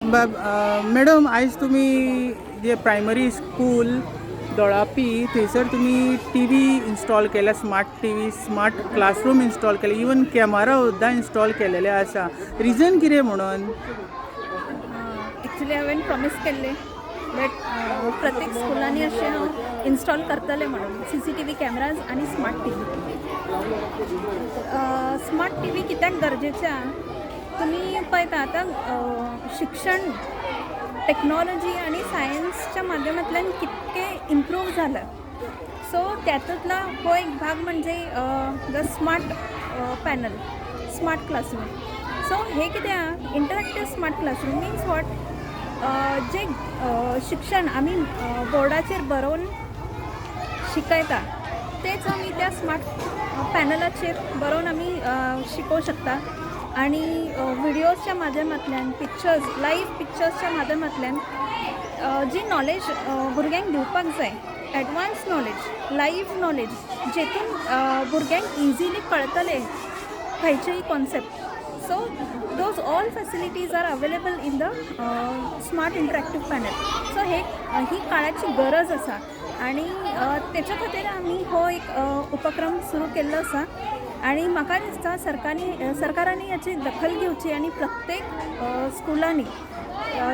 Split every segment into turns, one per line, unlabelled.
Madam आयज तुम्ही जे प्रायमरी स्कूल दोळापी थंयसर तुम्ही टी व्ही इन्स्टॉल केल्या, smart T V, smart classroom install केले, इवन कॅमेरा सुद्दां इन्स्टॉल केलेले आसा. रिजन कितें म्हणून?
ॲक्च्युली हांवें प्रॉमीस केल्ले बट प्रत्येक स्कुलांनी अशें हांव इन्स्टॉल करतलें म्हणून CCTV कॅमेराज आनी smart T V. Smart T V कित्याक गरजेचें आहा? तुमी पळयता आतां शिक्षण टेक्नॉलॉजी आणि सायन्सच्या माध्यमांतल्यान कितकें इम्प्रूव झालं. सो त्यातूंतला हो एक भाग म्हणजे the smart panel, smart classroom. So हे कितें आहा? इंटरॅक्टीव स्मार्ट क्लासरूम मिन्स वॉट? जे शिक्षण आमी बोर्डाचेर बरोवन शिकयता तेच आमी त्या स्मार्ट पॅनलाचेर बरोवन आमी शिकोवं शकता. आणि व्हिडिओजच्या माध्यमांतल्यान लाईव्ह पिक्चर्सच्या माध्यमांतल्यान जी नॉलेज भुरग्यांक दिवपाक जाय, एडवान्स नॉलेज, लाईव्ह नॉलेज, जेतून भुरग्यांक इजिली कळटले खंयचेय concept. So those all facilities are available in the smart interactive panel. So ही काळाची गरज आसा आणि तेच्या खातीर आमी हो एक उपक्रम सुरू केल्लो आसा. आणि म्हाका दिसता सरकारांनी याची दखल घेवची आणि प्रत्येक स्कुलांनी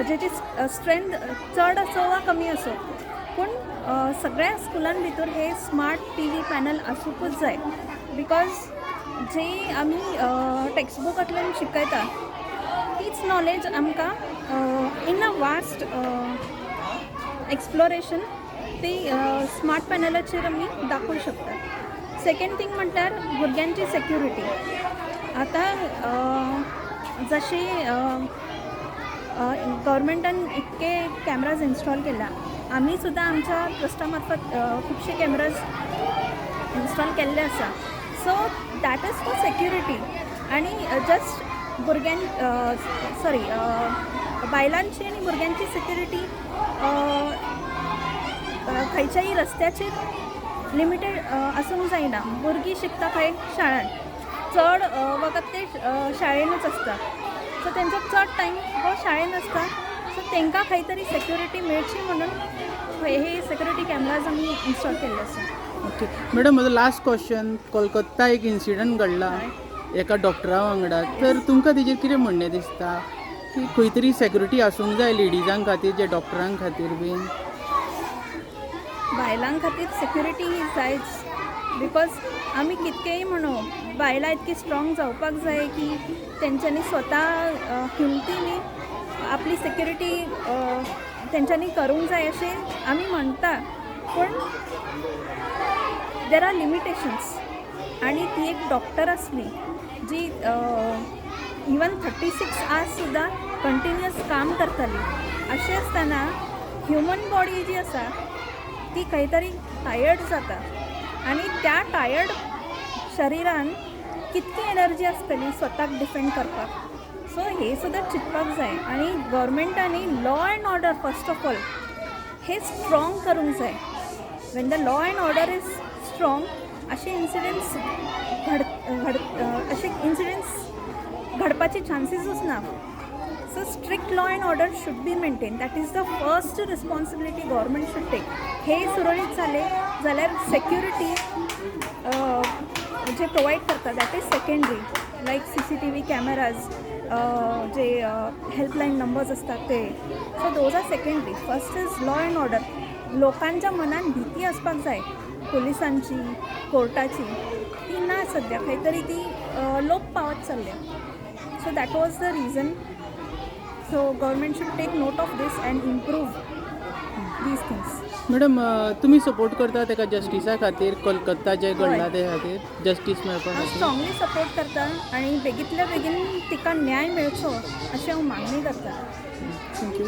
जेची स्ट्रेंथ चड असो वा कमी असो पूण सगळ्या स्कुलां भितर हे स्मार्ट टी व्ही पॅनल आसूंकूच जाय. बिकॉज जे आमी टेक्स्टबुकांतल्यान शिकयता तीच नॉलेज आमकां इन अ वास्ट एक्सप्लोरेशन ती स्मार्ट पॅनलाचेर आमी दाखोवंक शकता. सेकंड थिंग म्हणल्यार भुरग्यांची सेक्युरिटी. आतां जशी गव्हर्मेंटान इतके कॅमेराज इन्स्टॉल केला, आमी सुद्दां आमच्या ट्रस्टा मार्फत खुबशे कॅमेराज इन्स्टॉल केल्ले आसा. So that is for security. आणि जस्ट बायलांची आनी भुरग्यांची सेक्युरिटी खंयच्याय रस्त्याचेर लिमिटेड आसूंक जायना. भुरगीं शिकता खंय शाळान, चड वखत ते शाळेनूच आसता. सो तेंचो चड टायम हो शाळेन आसता. सो तांकां खंय तरी सेक्युरिटी मेळची म्हणून हे सेक्युरिटी कॅमेराज आमी इन्स्टॉल केल्ले आसा.
ओके मॅडम, म्हजो लास्ट क्वेश्चन. कोलकाता एक इन्सिडंट घडला एका डॉक्टरा वांगडा, तर तुमकां तेजेर कितें म्हणणें दिसता की खंय तरी सेक्युरिटी आसूंक जाय लेडिजां खातीर, जे डॉक्टरां खातीर बीन?
बायलां खातीर सेक्युरिटी ही जायच. बिकॉज आमी कितकेय म्हणू बायलां इतकी स्ट्रॉंग जावपाक जाय की तेंच्यांनी स्वता हिमतीनी आपली सेक्युरिटी तेंच्यांनी करूंक जाय अशें आमी म्हणटा. पूण देर आर लिमिटेशन्स. आणि ती एक डॉक्टर आसली जी इवन 36 आवर्स सुद्दां कंटिन्युअस काम करताली. अशें आसतना ह्युमन बॉडी जी आसा ती खंय तरी टायर्ड जाता आणि त्या टायर्ड शरिरान कितकी एनर्जी आसतली स्वताक डिफेंड करपाक. सो हे सुद्दां चिंतपाक जाय. आणि गव्हर्मेंटांनी law and order first of all हे स्ट्रॉंग करूंक जाय. When the law and order is strong असे इन्सिडेंट्स घडपाचे चान्सेसच ना. So strict law and order should be maintained. That is the first responsibility government should take. हे सुरळीत झाले जाल्यार सेक्युरिटी जे प्रोवाईड करतात that is secondary. Like CCTV cameras, जे हेल्पलाईन नंबर्स असतात ते. So those are secondary. First is law and order. लोकांच्या मनात भीती असपाक जाय पोलिसांची, कोर्टाची. ती ना सध्या खंय तरी ती लोप पावत चल्ल्या. So that was the reason. So government should take note of this and improve these things.
Madam, तुम्ही सपोर्ट करता तेका जस्टिसा खातीर, कोलकाता जे घडला ते खातीर जस्टीस मेळपा खातीर?
स्ट्रॉंगली सपोर्ट करता आणि बेगींतल्या बेगीन तिका न्याय मेळचो अशें हांव मागणी करता.
थँक्यू.